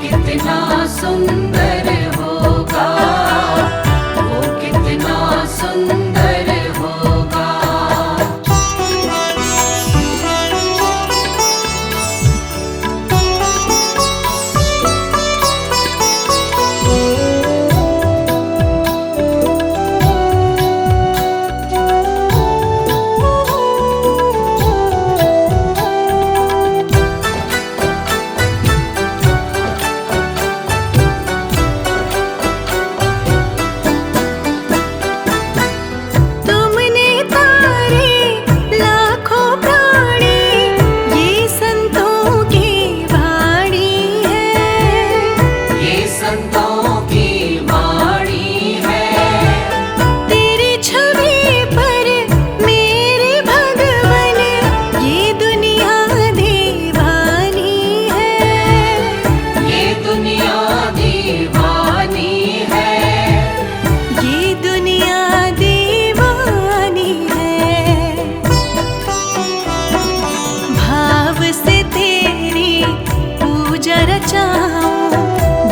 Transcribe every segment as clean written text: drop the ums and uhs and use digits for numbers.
कितना सुंदर होगा, वो कितना सुंदर होगा।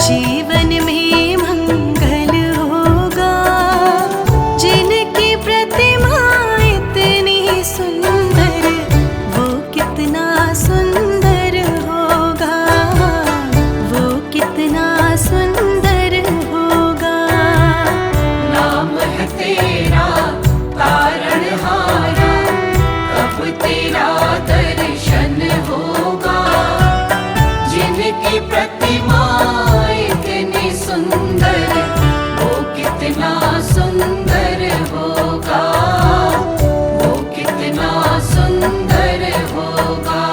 जीवन में मंगल होगा, जिनकी प्रतिमा इतनी सुंदर, वो कितना सुंदर होगा, वो कितना सुंदर होगा। नाम है तेरा तारणहारा, कब तेरा दर्शन होगा, जिनकी प्रतिमा इतनी सुंदर, वो कितना सुंदर होगा, वो कितना सुंदर होगा।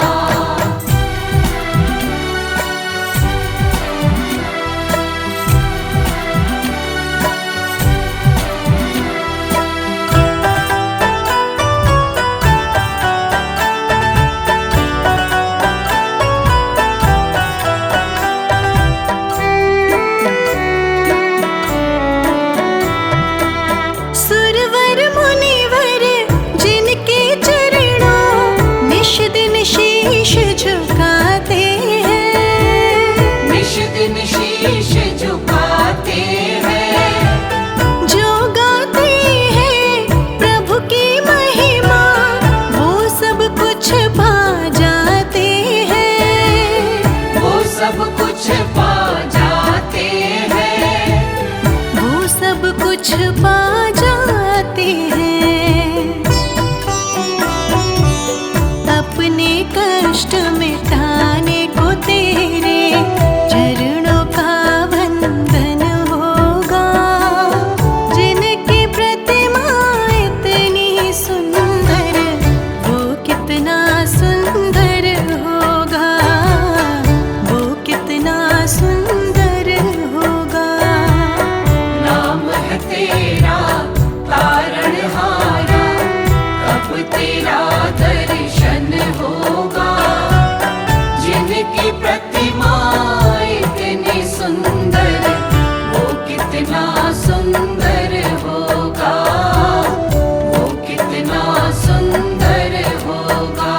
शीश झुकाते हैं, निश दिन शीश झुकाते हैं, जो गाते हैं प्रभु की महिमा, वो सब कुछ पा जाते हैं, वो सब कुछ पा जाते हैं, वो सब कुछ पा जाते हैं। अपने कष्ट मिटाने को तेरे चरणों का वंदन होगा, जिनकी प्रतिमा इतनी सुंदर, वो कितना सुंदर होगा, वो कितना सुंदर होगा। नाम है तेरा तारणहारा, कब तेरा दर्शन होगा, जिनकी प्रतिमा इतनी सुंदर, वो कितना सुंदर होगा, वो कितना सुंदर होगा।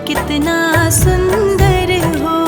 कितना सुंदर हो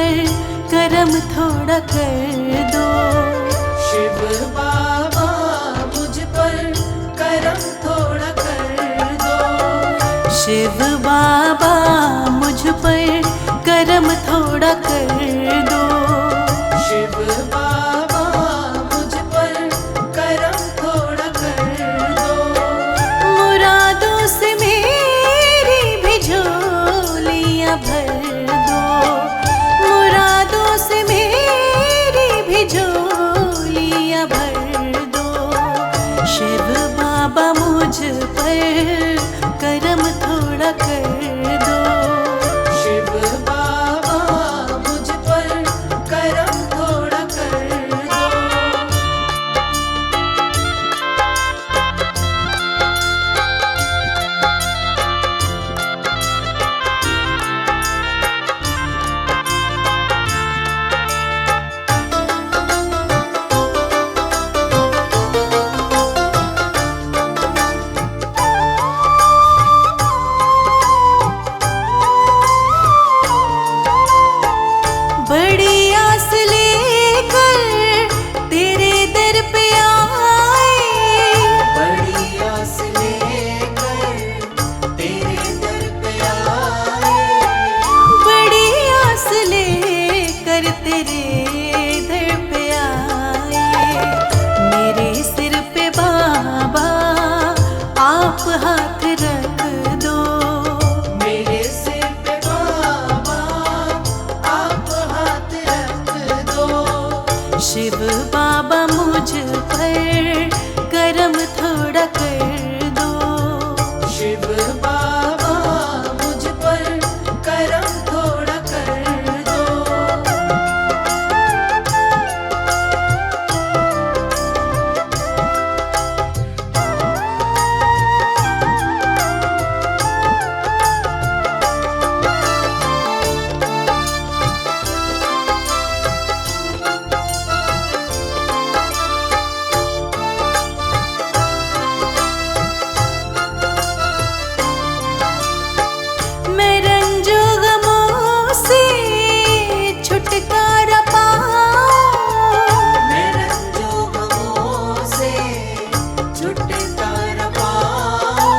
पर करम थोड़ा कर दो। शिव बाबा मुझ पर करम थोड़ा कर दो। शिव बाबा मुझ पर करम थोड़ा कर दो। शिव बाबा मुझ पर करम थोड़ा कर दो। मुरादों से मेरी भी झोलियां भर दो। मुरादों से मेरी भी झोलियां भर दो। शिव बाबा मुझ पर करम थोड़ा कर दो। शिव बाबा मुझ पर करम थोड़ा कर दो। बड़ी आस लेकर तेरे दर पे आए। बड़ी आस लेकर तेरे दर पे आए। बड़ी आस लेकर तेरे दर पे आए। मेरे सिर पे बाबा आप हाथ रख दो। मेरे सिर पे बाबा आप हाथ रख दो। शिव बाबा मुझ पर करम थोड़ा कर दो। शिव बाबा मुझ पर करम थोड़ा कर दो। मैं रंजो गमों से छुटकारा पाऊं। मैं रंजो गमों से छुटकारा पाऊं।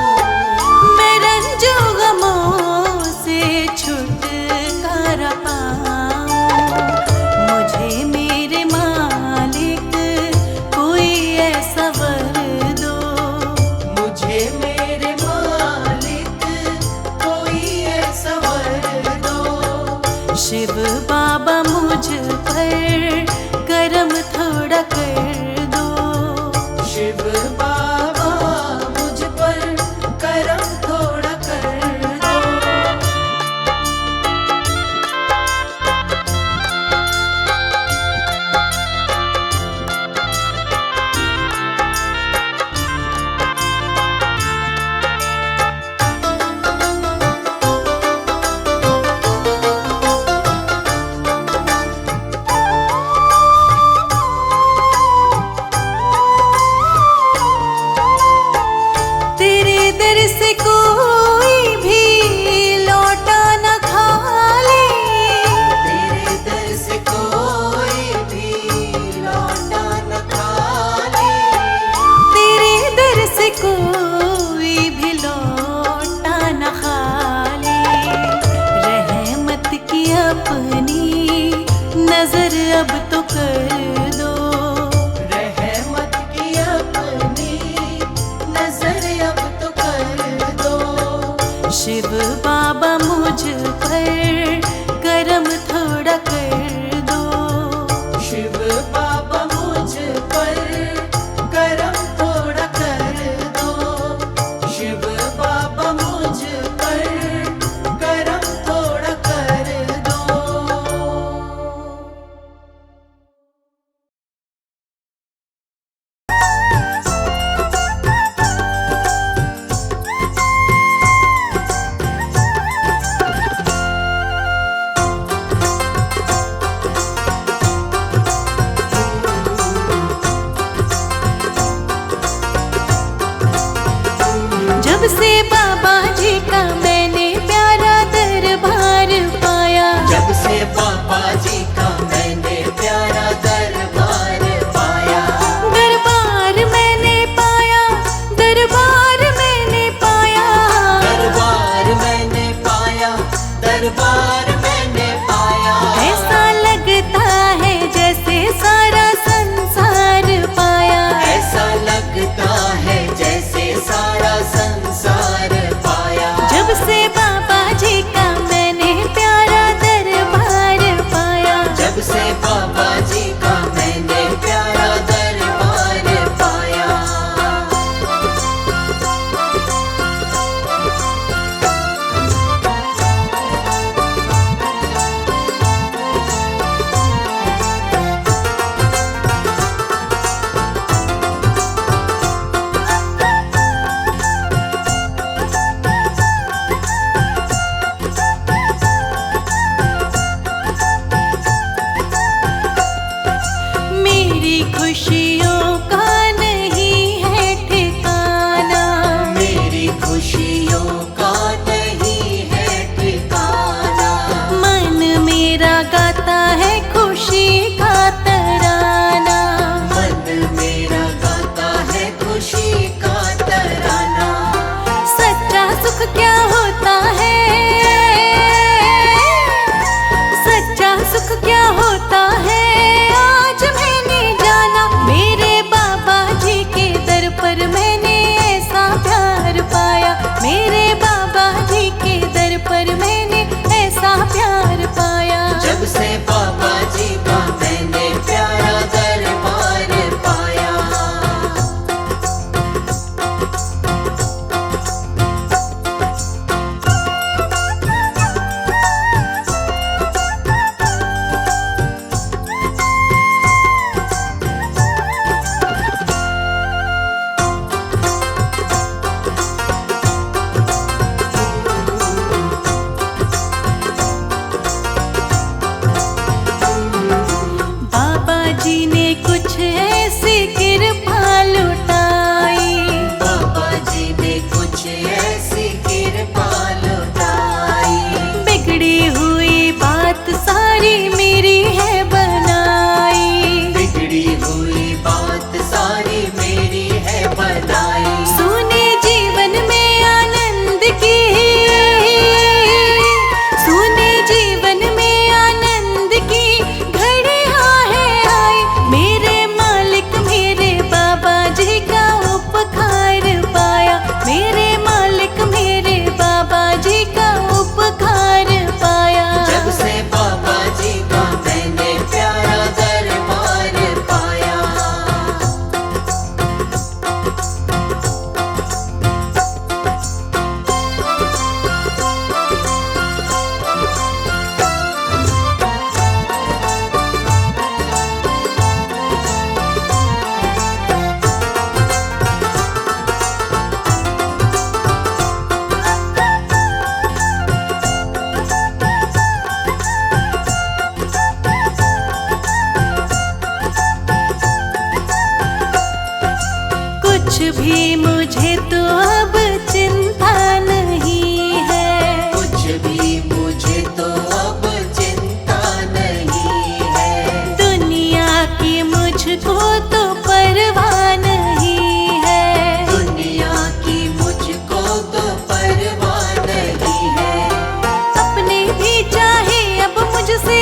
मैं रंजो गमों से छुटकारा पाऊं। मुझे मेरे मालिक कोई ऐसा वर दो। मुझे मेरे मालिक कोई ऐसा वर दो। शिव बाबा मुझ पर करम थोड़ा कर दो। शिव बाबा मुझ पर करम थोड़ा कर दो। तेरे दर से कोई भी लौटा न खाली। तेरे दर से कोई भी लौटा न खाली। तेरे दर से कोई भी लौटा न खाली। रहमत की अपनी नजर अब तो कर दो। रहमत की अपनी नजर अब तो कर दो। शिव बाबा मुझ पर करम थोड़ा कर दो। शिव बाबा मुझ पर करम थोड़ा कर दो। शिव बाबा मुझ पर करम थोड़ा कर दो। भी मुझे तो अब चिंता नहीं है। कुछ भी मुझे तो अब चिंता नहीं है। दुनिया की मुझको तो परवाह नहीं है। दुनिया की मुझको तो परवाह नहीं है। अपने भी चाहे अब मुझसे,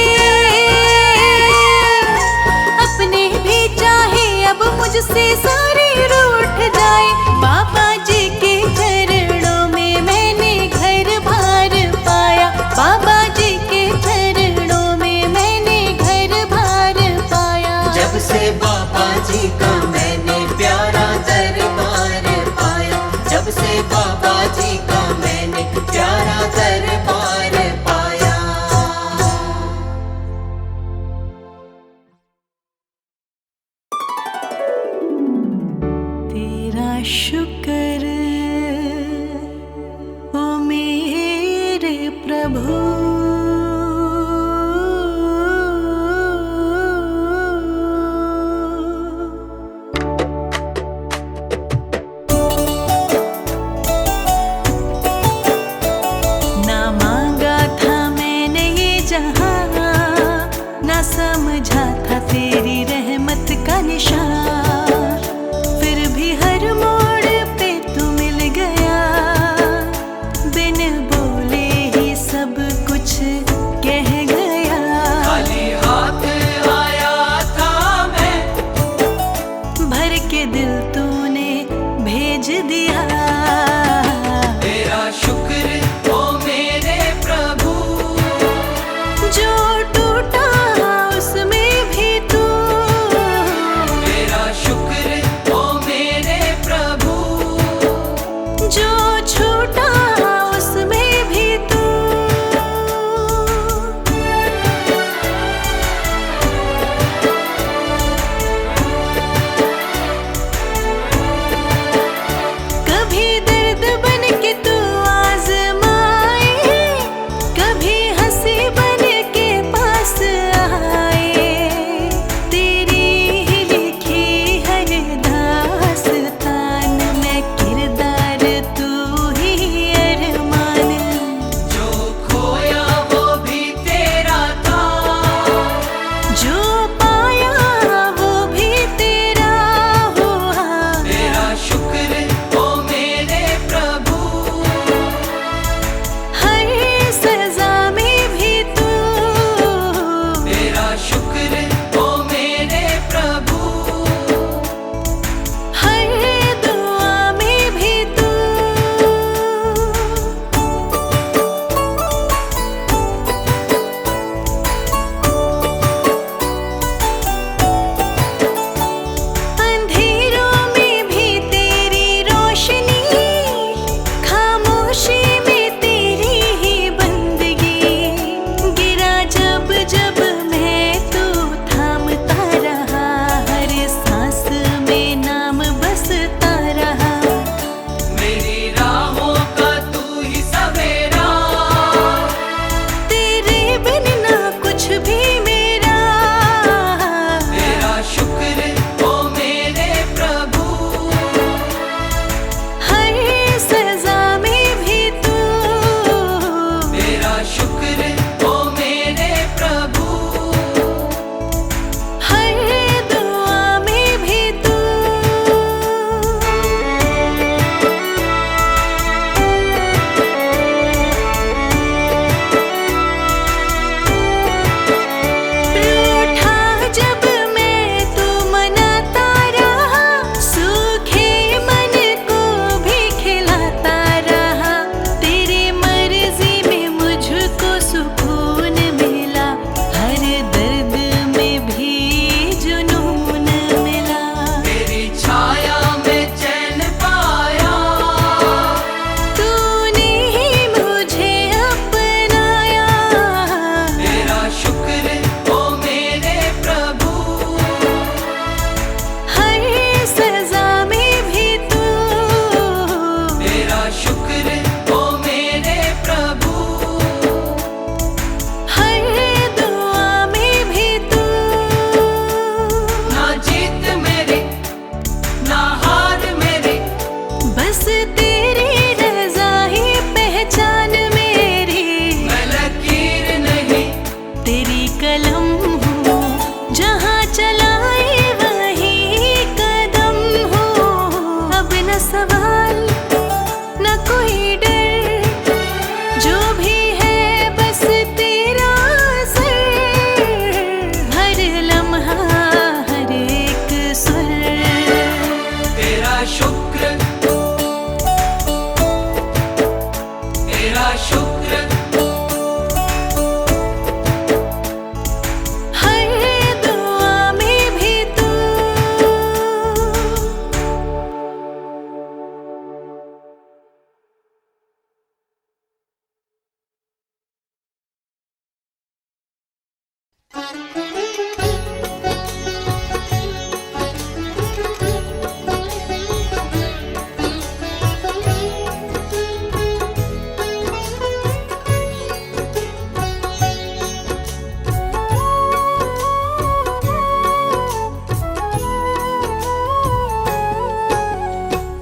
अपने भी चाहे अब मुझसे सारे रूठ जाए, बाबा जी के चरणों में मैंने घर बार पाया। बाबा जी के चरणों में मैंने घर बार पाया। जब से बाबा जी का मैंने प्यारा दरबार पाया, जब से बाबा जी का मैंने प्यारा दरबार पाया। तेरा शुक्र ओ मेरे प्रभु, ना मांगा था मैंने ये जहां, ना समझा था तेरी रहमत का निशान, फिर भी हर मोड़ पे तू मिल गया। बिन बोले ही सब कुछ कह गया। खाली हाथ आया था मैं, भर के दिल तूने भेज दिया। तेरा शुक्र ओ मेरे प्रभु। जो टूटा उसमें भी तू, तेरा शुक्र ओ मेरे प्रभु। जो छूटा उसमें भी तू। कभी दर्द बन के तू आजमाए, कभी हंसी बन के पास आए। तेरी ही लिखी हर दास्तान में किरदार तू ही अरमान। जो खोया वो भी तेरा था, जो पाया वो भी तेरा हुआ। तेरा शुक्र ओ मेरे प्रभु। हर सजा में भी तू, तेरा शुक्र ओ मेरे प्रभु। हर दुआ में भी तू। अंधेरों में भी तेरी रोशनी, खामोशी में तेरी ही बंदगी। गिरा जब जब मैं तू थामता रहा, हर सांस में नाम बसता रहा। मेरी राहों का तू ही सवेरा, तेरे बिन ना कुछ भी मेरा। तेरा शुक्र ओ मेरे प्रभु। हर सजा में भी तू, तेरा शुक्र ओ मेरे प्रभु। तेरी कलम हूँ, जहाँ चलाए वही कदम हूँ। अब न सवाल न कोई डर, जो भी है बस तेरा असर। हर लम्हा हर एक स्वर तेरा शुक्र, तेरा शुक्र। हर दुआ में भी तू।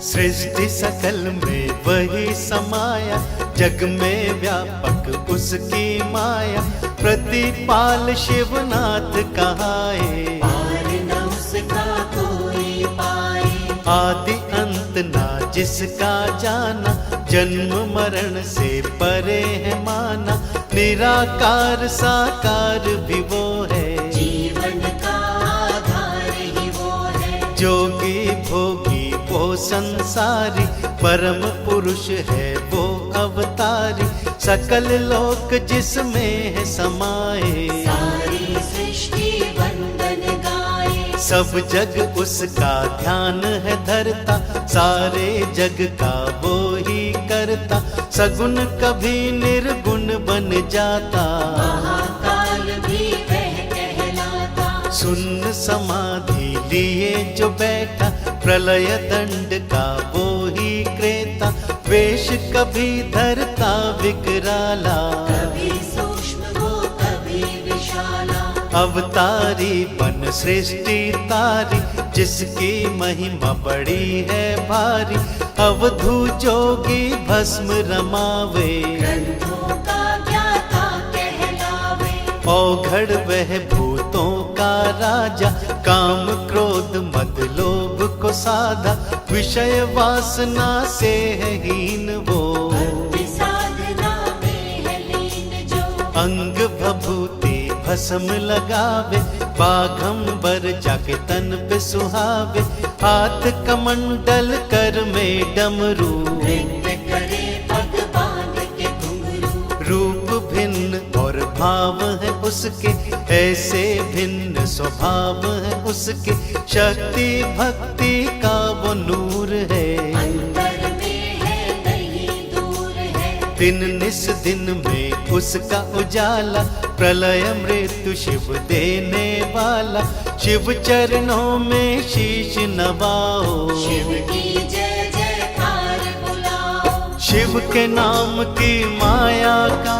सृष्टि सकल में वही समाया, जग में व्यापक उसकी माया। प्रतिपाल शिवनाथ कहाए, पार न उसका कोई पाए। आदि अंत ना जिसका जाना, जन्म मरण से परे है माना। निराकार साकार भी वो है, जीवन का आधार ही वो है। जोगी भोगी वो संसारी, परम पुरुष है वो अवतारी। सकल लोक जिसमें है समाए, सारी सृष्टि वंदन गाए। सब जग उसका ध्यान है धरता, सारे जग का वो ही करता। सगुण कभी निर्गुण बन जाता, महाकाल भी वह कहलाता। सुन्न समाधि लिए जो बैठा, प्रलय दंड का वो ही क्रेता। वेश कभी धरता विकराला, कभी सूक्ष्म वो कभी विशाला। अवतारी बन सृष्टि तारी, जिसकी महिमा बड़ी है भारी। अवधू जोगी भस्म रमावे, ग्रंथों का ज्ञाता कहलावे। औघड़ वह भूतों का राजा, काम क्रोध मद लोभ को साधा। विषय वासना से है हीन वो, भक्ति साधना में है लीन जो। अंग भभूति भस्म लगावे, बाघंबर जाके तन पे सुहावे। हाथ कमंडल कर में डमरू, नृत्य करे पग बांध के घुंघरू। रूप भिन्न और भाव है उसके, ऐसे भिन्न स्वभाव है उसके। शक्ति भक्ति का वो नूर है, अंतर में है नहीं दूर है। दिन निस दिन में उसका उजाला। प्रलय मृत्यु शिव देने वाला, शिव चरणों में शीश नवाओ। शिव की जय जयकार बुलाओ। शिव के नाम की माया का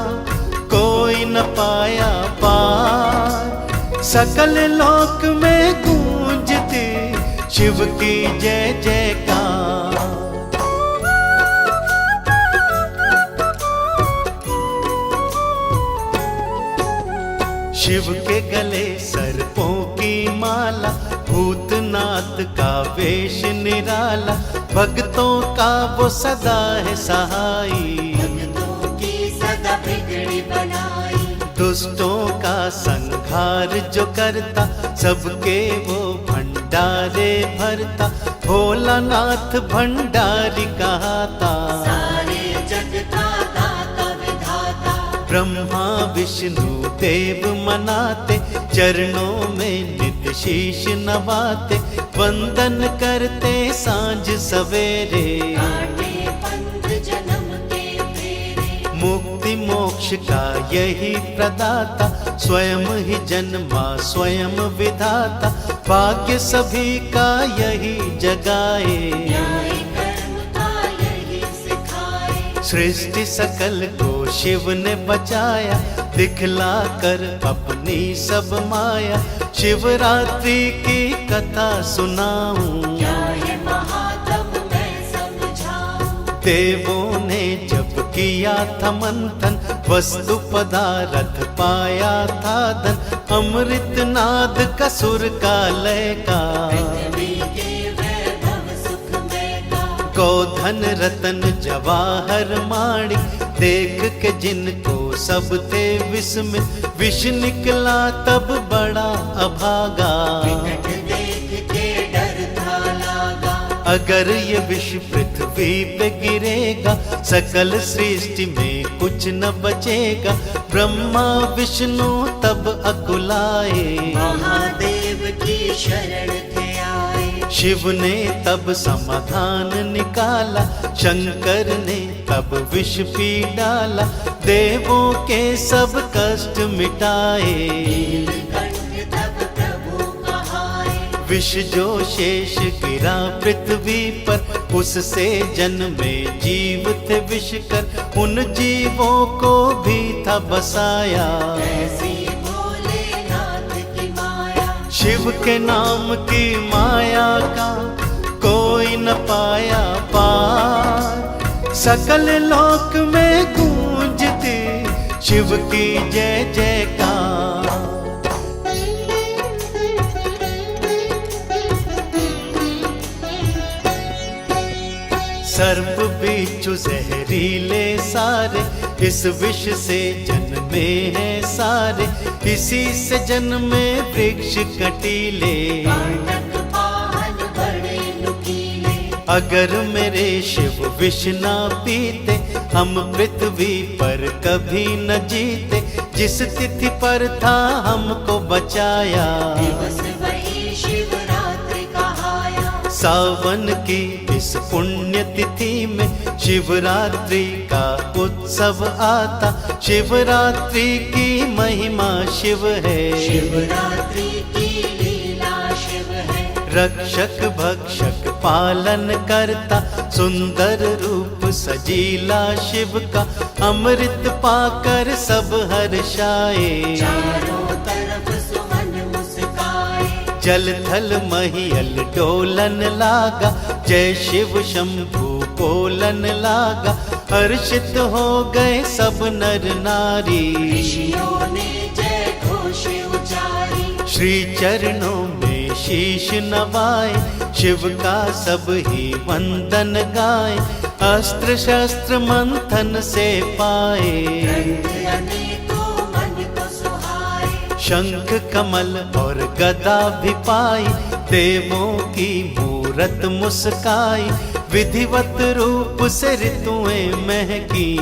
कोई न पाया पार। सकल लोक में गूंजती शिव की जय जयकार। शिव के गले सर्पों की माला, भूतनाथ का वेश निराला। भक्तों का वो सदा है सहाई, भक्तों की सदा बिगड़ी बनाई। दुष्टों का संहार जो करता, सबके वो भंडारे भरता। भोलानाथ भंडारी कहता, सारे जग का दाता विधाता। ब्रह्मा विष्णु देव मनाते, चरणों में नित शीश नवाते। वंदन करते सांझ सवेरे, काटे पंथ जन्म के फेरे। मुक्ति मोक्ष का यही प्रदाता, स्वयं ही जन्मा स्वयं विधाता। भाग्य सभी का यही जगाए, न्याय कर्म का यही सिखाए। सृष्टि सकल को शिव ने बचाया, दिखला कर अपनी सब माया। शिवरात्रि की कथा सुनाऊं, क्या है महात्म मैं समझाऊं। देवों ने जब किया था मंथन, वस्तु पदार्थ पाया था धन, अमृत नाद का सुर का लय का। पृथ्वी के वैभव सुखमय का। गोधन रतन जवाहर माणिक, देख के जिनको सब थे विस्मित, विष निकला तब बड़ा अभागा। विकट देख के डर था लागा। अगर ये विष पृथ्वी पे गिरेगा, सकल सृष्टि में कुछ न बचेगा। ब्रह्मा विष्णु तब अकुलाए, महादेव की शरण थे आए। शिव ने तब समाधान निकाला, शंकर ने तब विष पी डाला। देवों के सब कष्ट मिटाए, नीलकंठ तब प्रभु कहाए। विष जो शेष गिरा पृथ्वी पर, उससे जन्मे जीव थे विषकर। उन जीवों को भी था बसाया, ऐसी भोलेनाथ की माया। शिव के नाम की माया का कोई न पाया पार। सकल लोक में गूंजती शिव की जय जयकार। सर्प बिच्छू जहरीले सारे, इस विष से जन्मे हैं सारे। इसी से जन्मे वृक्ष कटीले, काटक पाहन बड़े नुकीले। अगर मेरे शिव विष ना पीते, हम पृथ्वी पर कभी न जीते। जिस तिथि पर था हमको बचाया, दिवस वही शिवरात्रि कहाया। सावन की इस पुण्य तिथि में शिवरात्रि का उत्सव आता। शिवरात्रि की महिमा शिव है, शिवरात्रि की लीला शिव है। रक्षक भक्षक पालन करता, सुंदर रूप सजीला शिव का। अमृत पाकर सब हर्षाए, चारों तरफ सुमन मुस्काए। जल थल महियल डोलन लागा, जय शिव शंभु बोलन लागा। हर्षित हो गए सब नर नारी, ऋषियों ने जय घोष उचारी। श्री चरणों में शीश नवाए, शिव का सब ही वंदन गाए। अस्त्र शस्त्र मंथन से पाए, ग्रंथ अनेकों मन को सुहाए। शंख कमल और गदा भी पाई। देवों की मूरत मुस्काई, विधिवत रूप से ऋतुएं महकी।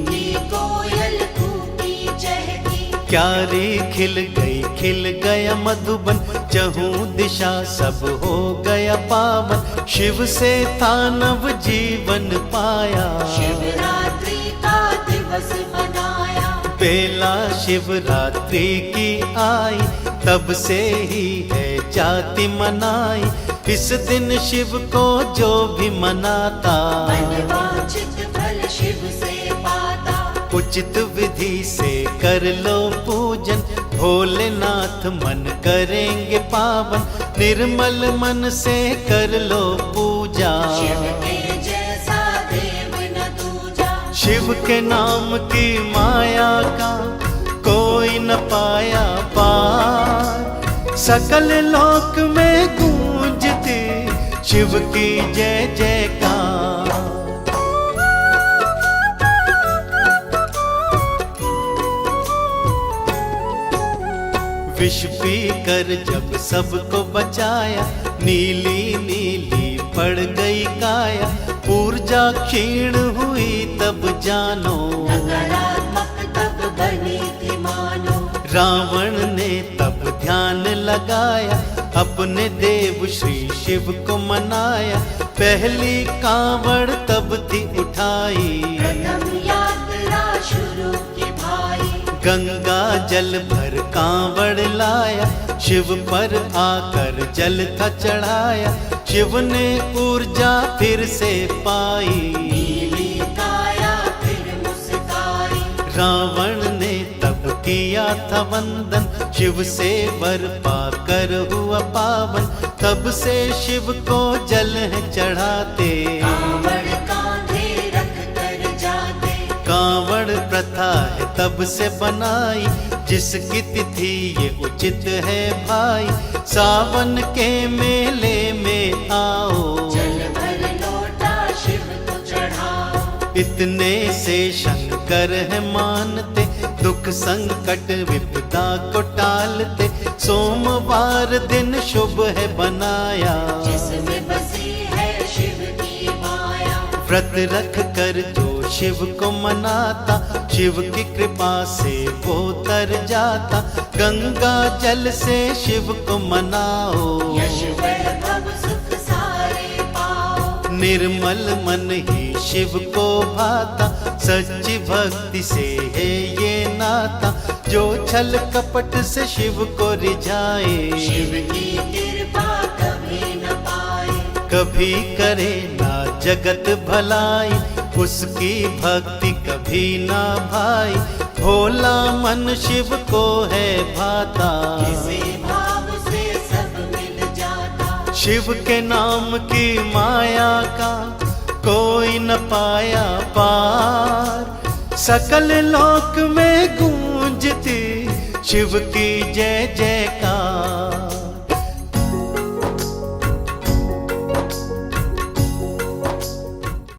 की कोयल कूकी चहकी। क्यारी खिल गया मधुबन, चहूं दिशा सब हो गया पावन। शिव से था नव जीवन पाया, शिवरात्रि का दिवस मनाया। बेला शिवरात्रि की आई, तब से ही है जाति मनाई। इस दिन शिव को जो भी मनाता, मनवांछित फल शिव से पाता। उचित विधि से कर लो पूजन, भोलेनाथ मन करेंगे पावन। निर्मल मन से कर लो पूजा, शिव के जैसा देव न दूजा। शिव के नाम की माया का कोई न पाया पार। सकल लोक में गूंजती शिव की जय जयकार। विष पी कर जब सबको बचाया, नीली नीली पड़ गई काया। ऊर्जा क्षीण हुई तब जानो, नकारात्मक तब बनी थी मानो। रावण ने तब ध्यान लगाया, अपने देव श्री शिव को मनाया। पहली कांवड़ तब थी उठाई, प्रथम यात्रा शुरू की भाई। गंगा जल भर कांवड़ लाया, शिव पर आकर जल था चढ़ाया। शिव ने ऊर्जा फिर से पाई, नीली काया फिर मुस्काई। रावण ने तब किया था वंदन, शिव से वर पाकर हुआ पावन। तब से शिव को जल है चढ़ाते, कांवड़ कांधे रख कर जाते। कांवड़ प्रथा है तब से बनाई, जिसकी तिथि ये उचित है भाई। सावन के मेले में आओ, जल भर लोटा शिव को चढ़ाओ। इतने से शंकर है मानते, दुख संकट विपदा को टालते। सोमवार दिन शुभ है बनाया, जिसमें बसी है शिव की माया। व्रत रख कर जो शिव को मनाता, शिव की कृपा से वो तर जाता। गंगा जल से शिव को मनाओ, यश वैभव सुख सारे पाओ। निर्मल मन ही शिव को भाता, सच्ची भक्ति से है ये नाता। जो छल कपट से शिव को रिझाए, शिव की कृपा कभी न पाए। कभी करे ना जगत भलाई, उसकी भक्ति कभी ना भाई। भोला मन शिव को है भाता, इसी भाव से सब मिल जाता। शिव के नाम की माया का कोई न पाया पार। सकल लोक में गूंजती शिव की जय जयकार।